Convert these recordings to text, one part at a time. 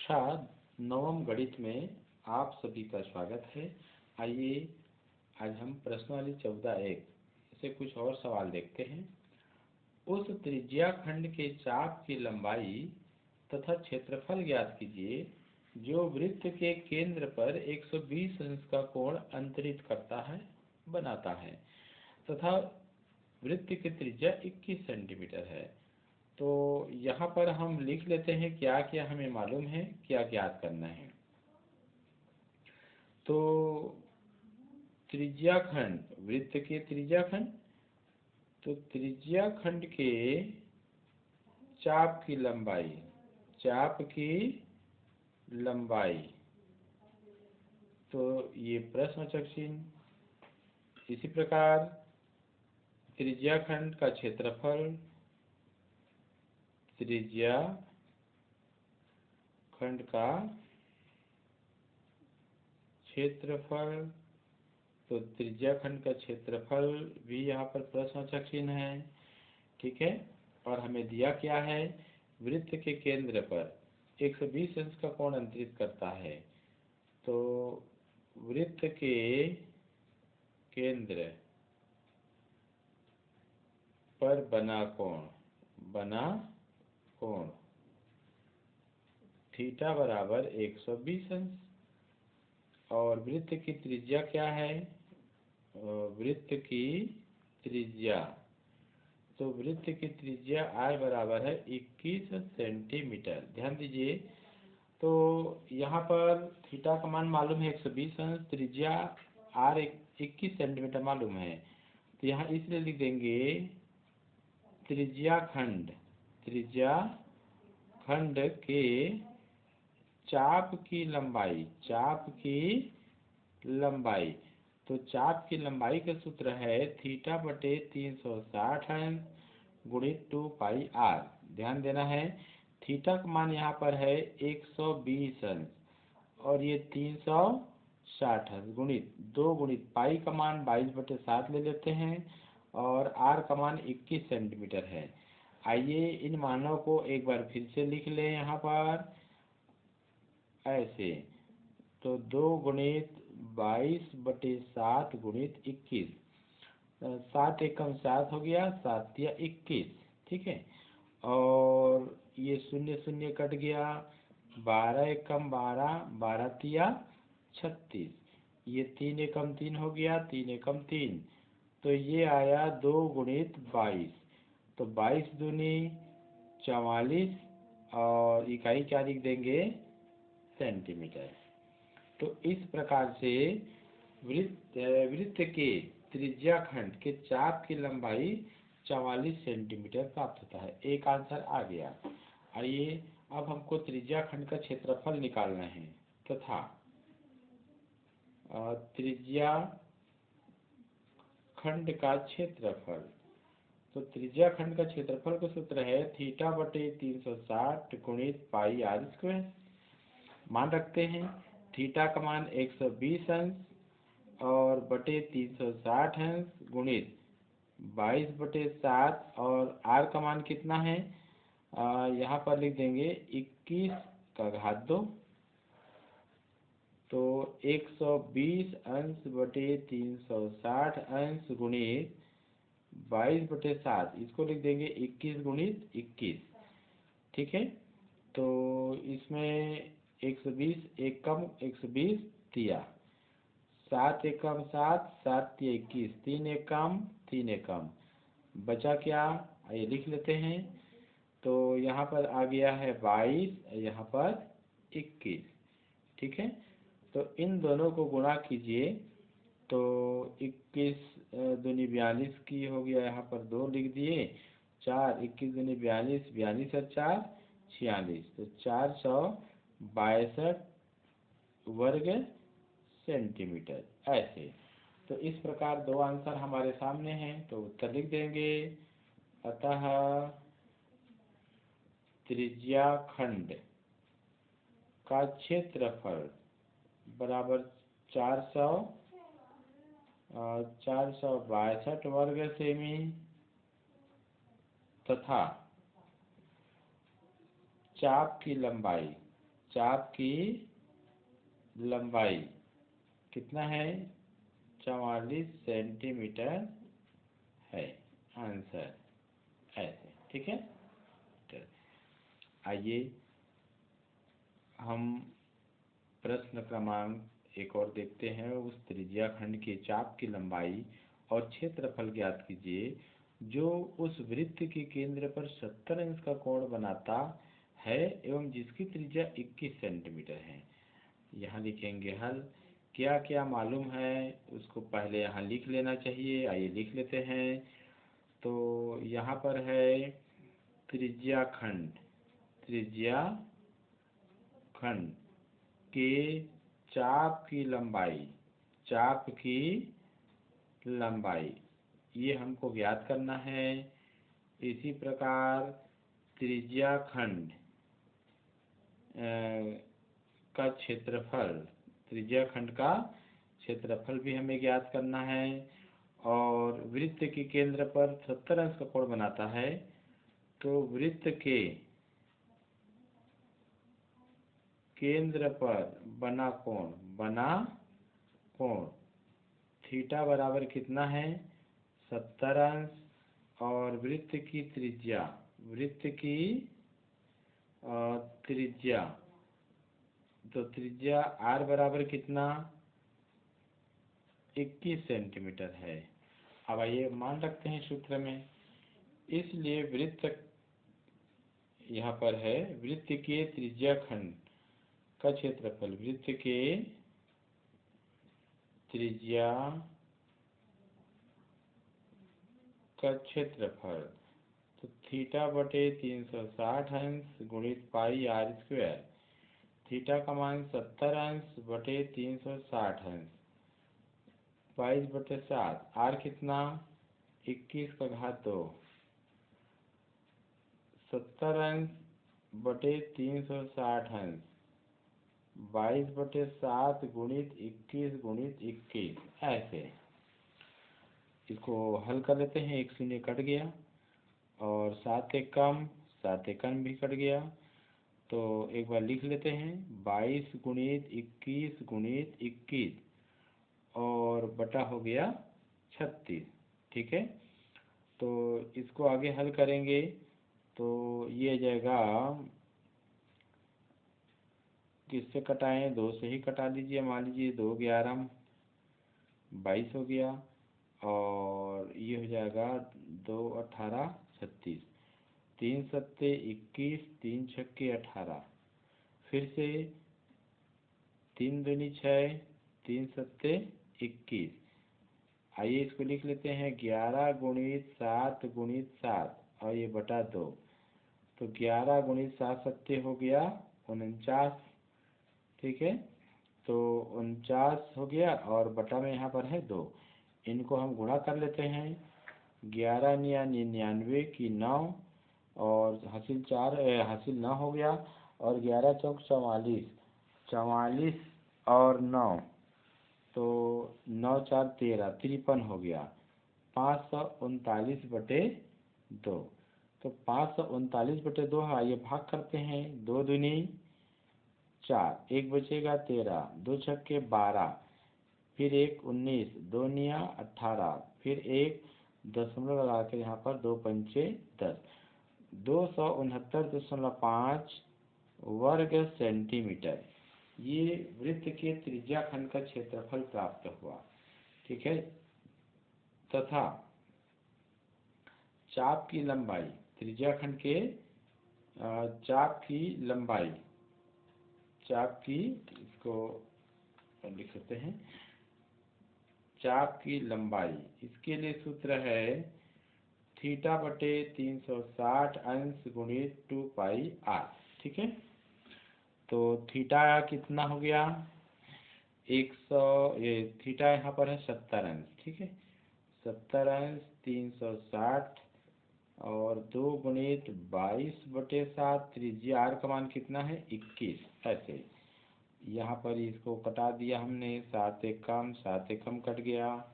कक्षा नवम गणित में आप सभी का स्वागत है। आइए आज हम प्रश्नावली 14(1) से कुछ और सवाल देखते हैं। उस त्रिज्या खंड के चाप की लंबाई तथा क्षेत्रफल ज्ञात कीजिए जो वृत्त के केंद्र पर 120 अंश का कोण अंतरित करता है बनाता है तथा वृत्त की त्रिज्या 21 सेंटीमीटर है। तो यहाँ पर हम लिख लेते हैं क्या क्या हमें मालूम है, क्या ज्ञात करना है। तो त्रिज्या खंड, वृत्त के त्रिज्या खंड, तो त्रिज्या खंड के चाप की लंबाई, चाप की लंबाई, तो ये प्रश्नवाचक चिन्ह। इसी प्रकार त्रिज्या खंड का क्षेत्रफल, त्रिज्या खंड का क्षेत्रफल, तो त्रिज्या खंड का क्षेत्रफल भी यहाँ पर प्रश्नवाचक चिन्ह है, ठीक है। और हमें दिया क्या है, वृत्त के केंद्र पर 120 अंश का कोण अंतरित करता है। तो वृत्त के केंद्र पर बना कोण थीटा बराबर 120 अंश। और वृत्त की त्रिज्या क्या है, वृत्त की त्रिज्या, तो वृत्त की त्रिज्या I बराबर है 21 सेंटीमीटर। ध्यान दीजिए, तो यहाँ पर थीटा का मान मालूम है 120 अंश, त्रिज्या R 21 सेंटीमीटर मालूम है। तो यहाँ इसलिए लिख देंगे त्रिज्या खंड के चाप की लंबाई, तो चाप की लंबाई का सूत्र है थीटा बटे 360 अंश गुणित 2 पाई R। ध्यान देना है, थीटा का मान यहाँ पर है 120 अंश और ये 360 अंश गुणित 2 गुणित पाई का मान 22/7 ले लेते हैं और R का मान 21 सेंटीमीटर है। आइए इन मानों को एक बार फिर से लिख लें यहाँ पर ऐसे, तो 2 गुणित 22/7 गुणित 21, 7 एकम 7 हो गया, 7 तिया 21, ठीक है। और ये शून्य शून्य कट गया, 12 एकम 12, 12 तिया 36, ये 3 एकम 3 हो गया, 3 एकम 3, तो ये आया 2 गुणित 22, तो 22 दूनी 44 और इकाई क्या लिख देंगे, सेंटीमीटर। तो इस प्रकार से वृत्त के त्रिज्या खंड के चाप की लंबाई 44 सेंटीमीटर प्राप्त होता है। एक आंसर आ गया। आइए अब हमको त्रिज्या खंड का क्षेत्रफल निकालना है तथा त्रिज्या खंड का क्षेत्रफल, तो त्रिज्या खंड का क्षेत्रफल का सूत्र है थीटा बटे 360 गुणित पाई R स्क्वायर। मान रखते हैं थीटा का मान 120 अंश और बटे 360 अंश गुणित 22/7 और R का मान कितना है, यहाँ पर लिख देंगे 21 का घात 2, तो 120 अंश बटे 360 अंश गुणित 22/7, इसको लिख देंगे 21 गुणित 21, ठीक है। तो इसमें 120 एकम 120 तिया, 7 एकम 7, 7 तिया 21, 3 एकम 3 एकम, बचा क्या, ये लिख लेते हैं। तो यहाँ पर आ गया है 22, यहाँ पर 21, ठीक है। तो इन दोनों को गुणा कीजिए, तो 21 दूनी 42 की हो गया, यहाँ पर 2 लिख दिए, 4 21 दूनी 42, 42 और 4 46, तो 462 वर्ग सेंटीमीटर ऐसे। तो इस प्रकार दो आंसर हमारे सामने हैं, तो उत्तर लिख देंगे। अतः त्रिज्या खंड का क्षेत्रफल बराबर 462 वर्ग सेमी तथा चाप की लंबाई चाप की लंबाई कितना है? 44 सेंटीमीटर है आंसर। ऐसे ठीक है। आइए हम प्रश्न क्रमांक एक और देखते हैं। उस त्रिज्या खंड के चाप की लंबाई और क्षेत्रफल ज्ञात कीजिए जो उस वृत्त के केंद्र पर 70 अंश का कोण बनाता है एवं जिसकी त्रिज्या 21 सेंटीमीटर है। यहाँ लिखेंगे हल। क्या क्या मालूम है उसको पहले यहाँ लिख लेना चाहिए। आइए लिख लेते हैं। तो यहाँ पर है त्रिज्या खंड, त्रिज्या खंड के चाप की लंबाई, चाप की लंबाई ये हमको ज्ञात करना है। इसी प्रकार त्रिज्या खंड का क्षेत्रफल, त्रिज्या खंड का क्षेत्रफल भी हमें ज्ञात करना है। और वृत्त के केंद्र पर 70 अंश का कोण बनाता है, तो वृत्त के केंद्र पर बना कोण थीटा बराबर कितना है? 70 अंश। और वृत्त की त्रिज्या, वृत्त की त्रिज्या, तो त्रिज्या r बराबर कितना? 21 सेंटीमीटर है। अब आइए मान रखते हैं सूत्र में। इसलिए वृत्त यहाँ पर है, वृत्त के त्रिज्या खंड का क्षेत्रफल, वृत्त के त्रिज्या का क्षेत्रफल, तो थीटा बटे 360 अंश गुणित पाई आर स्क्वायर। थीटा का मान 70 अंश बटे 360 अंश 22/7। आर कितना? 21/2। 70 अंश बटे 360 अंश 22/7 गुणित 21 गुणित 21। ऐसे इसको हल कर लेते हैं। 1 शून्य कट गया और 7 एकम, 7 एकम भी कट गया। तो एक बार लिख लेते हैं। 22 गुणित 21 गुणित 21 और बटा हो गया 36। ठीक है। तो इसको आगे हल करेंगे तो ये जाएगा, किससे कटाएं? 2 से ही कटा लीजिए। मान लीजिए 2 11 22 हो गया और ये हो जाएगा 2 18 36। 3 सत्ते 21, 3 छक्के 18। फिर से 3 दूनी 6, 3 सत्ते 21। आइए इसको लिख लेते हैं। 11 गुणित 7 गुणित 7 और ये बटा 2। तो 11 गुणित 7 सत्ते हो गया 49। ठीक है। तो 49 हो गया और बटा में यहाँ पर है 2। इनको हम गुणा कर लेते हैं। 11 निया 99 की 9 और हासिल 4 हासिल 9 हो गया और 11 चौक 44, 44 और 9, तो 9 4 13, 53 हो गया। 539/2। तो 539/2 है। ये भाग करते हैं। 2 दूनी 4, 1 बचेगा 13, 2 छक्के 12, फिर 1 19, 2 निया 18, फिर 1 दशमलव लगा कर यहाँ पर 2 पंचे 10, 269.5 वर्ग सेंटीमीटर ये वृत्त के त्रिज्या खंड का क्षेत्रफल प्राप्त हुआ। ठीक है। तथा चाप की लंबाई, त्रिज्या खंड के चाप की लंबाई, चाप की, इसको लिख सकते हैं, चाप की लंबाई, इसके लिए सूत्र है थीटा बटे 360 अंश गुणित 2 पाई आर। ठीक है। तो थीटा कितना हो गया? 100, ये थीटा यहाँ पर है 70 अंश। ठीक है। 70 अंश 360 और 2 गुणित 22/7। त्रिज्या आर का मान कितना है? 21। ऐसे यहाँ पर इसको कटा दिया हमने। 7 एकम, 7 एकम कट गया।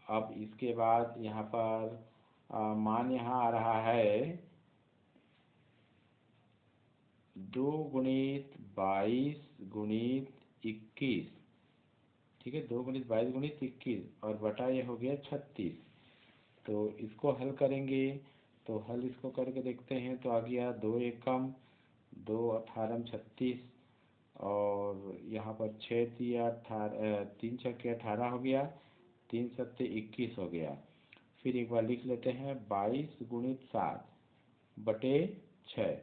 अब इसके बाद यहाँ पर मान यहाँ आ रहा है 2 गुणित 22 गुणित 21, ठीक है, 2 गुणित 22 गुणित 21 और बटा ये हो गया 36। तो इसको हल करेंगे, तो हल इसको करके देखते हैं। तो आ गया 2 एकम 2 18 36 और यहाँ पर 6 तिया 18, 3 छक्के 18 हो गया, 3 सत्ते 21 हो गया। फिर एक बार लिख लेते हैं 22 गुणित 7 बटे 6,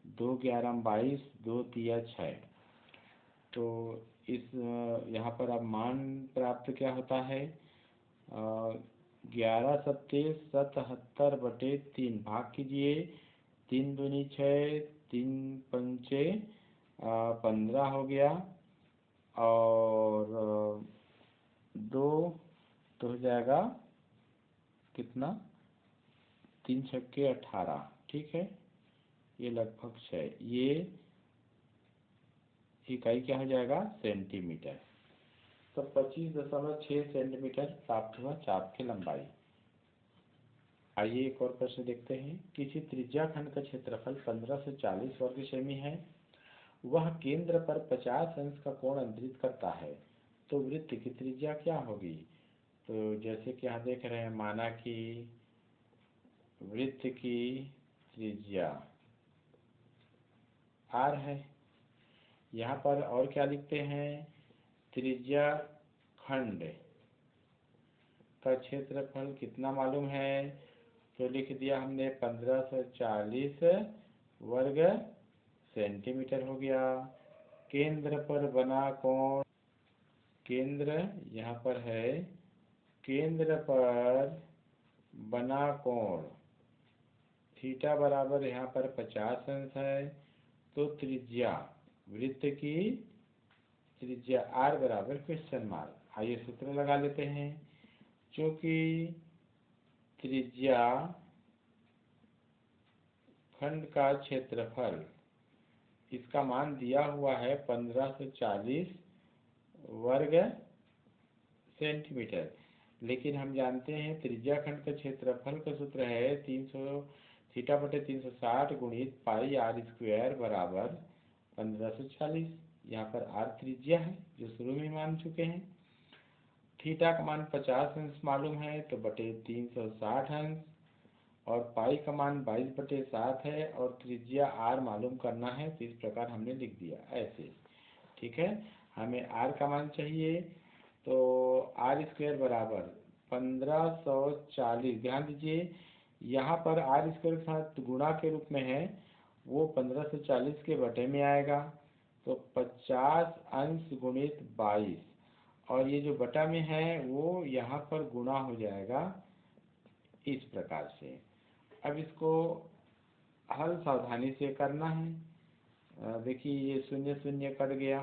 2 11 22, 2 तिया 6। तो इस यहाँ पर अब मान प्राप्त क्या होता है, 11 सत्ते 77 बटे 3 भाग कीजिए, 3 दूनी 6, 3 पंचे 15 हो गया और 2 तो हो जाएगा कितना, 3 छक्के 18, ठीक है, ये लगभग 6, ये इकाई क्या हो जाएगा, सेंटीमीटर। तो 25.6 सेंटीमीटर प्राप्त हुआ चाप की लंबाई। आइए एक और प्रश्न देखते हैं। किसी त्रिज्या खंड का क्षेत्रफल 15 से 40 वर्ग सेमी है, वह केंद्र पर 50 अंश का कोण अंतरित करता है, तो वृत्त की त्रिज्या क्या होगी। तो जैसे कि यहाँ देख रहे हैं, माना कि वृत्त की त्रिज्या r है। यहाँ पर और क्या लिखते हैं, त्रिज्या खंड का क्षेत्रफल कितना मालूम है, तो लिख दिया हमने 1540 वर्ग सेंटीमीटर हो गया। केंद्र पर बना कोण, केंद्र यहाँ पर है, केंद्र पर बना कोण थीटा बराबर यहाँ पर 50 अंश है, तो त्रिज्या वृत्त की त्रिज्या r बराबर क्वेश्चन मार्क। आइए सूत्र लगा लेते हैं। क्योंकि त्रिज्या खंड का क्षेत्रफल, इसका मान दिया हुआ है 15 से 40 वर्ग सेंटीमीटर, लेकिन हम जानते हैं त्रिज्या खंड का क्षेत्रफल का सूत्र है 300 थीटा बटे 360 गुणित पाई r स्क्वायर बराबर 15 से 40। यहाँ पर r त्रिज्या है जो शुरू में मान चुके हैं। थीटा का मान 50 अंश मालूम है, तो बटे 360 अंश, और पाई का मान 22/7 है और त्रिज्या r मालूम करना है, तो इस प्रकार हमने लिख दिया ऐसे, ठीक है। हमें r का मान चाहिए, तो r स्क्वायर बराबर 1540, ध्यान दीजिए यहाँ पर r स्क्वायर के साथ गुणा के रूप में है, वो 15 से 40 के बटे में आएगा, तो 50 अंश गुणित 22, और ये जो बटा में है वो यहाँ पर गुणा हो जाएगा इस प्रकार से। अब इसको हल सावधानी से करना है। देखिए ये शून्य शून्य कट गया,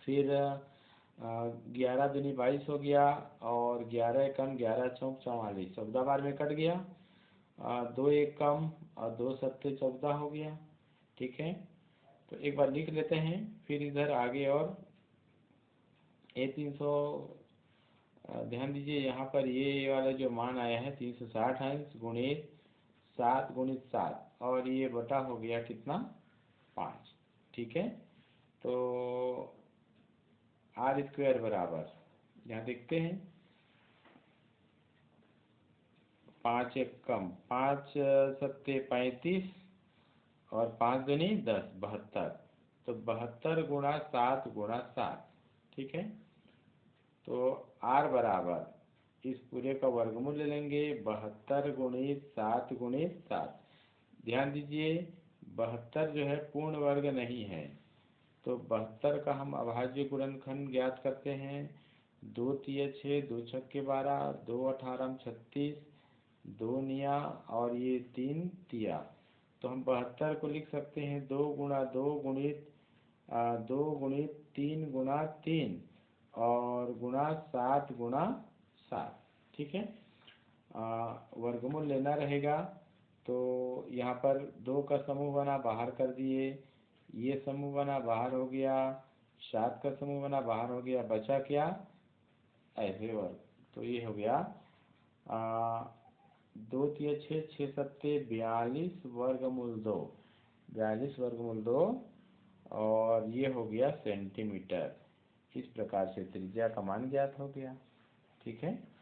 फिर 11 दूनी 22 हो गया और 11 एकम 11 चौक 44, 14 बार में कट गया, 2 एकम और 2 सत्ते 14 हो गया, ठीक है। तो एक बार लिख लेते हैं, फिर इधर आगे और ये 300, ध्यान दीजिए यहाँ पर ये वाला जो मान आया है 360 अंश गुणित 7 गुणित 7, और ये बटा हो गया कितना, 5, ठीक है। तो r स्क्वायर बराबर, यहाँ देखते हैं 5 एकम 5 सत्ते 35 और 5 दूनी 10, 72, तो 72 गुणा 7 गुणा 7, ठीक है। तो r बराबर इस पूरे का वर्गमूल ले लेंगे, 72 गुणित 7 गुणित 7। ध्यान दीजिए 72 जो है पूर्ण वर्ग नहीं है, तो 72 का हम अभाज्य गुणनखंड ज्ञात करते हैं। 2 तिया 6, 2 छक्के 12, 2 18 36, 2 निया और ये 3 तिया, तो हम 72 को लिख सकते हैं 2 गुणा 2 गुणित 2 गुणित 3 गुणा 3 और गुणा 7 गुणा 7, ठीक है। वर्गमूल लेना रहेगा, तो यहाँ पर 2 का समूह बना बाहर कर दिए, ये समूह बना बाहर हो गया, 7 का समूह बना बाहर हो गया, बचा क्या, ऐसे वर्ग, तो ये हो गया 2 तिया 6, 6 सत्ते 42 वर्गमूल 2। 42/2 और ये हो गया सेंटीमीटर। इस प्रकार से त्रिज्या का मान ज्ञात हो गया। ठीक है।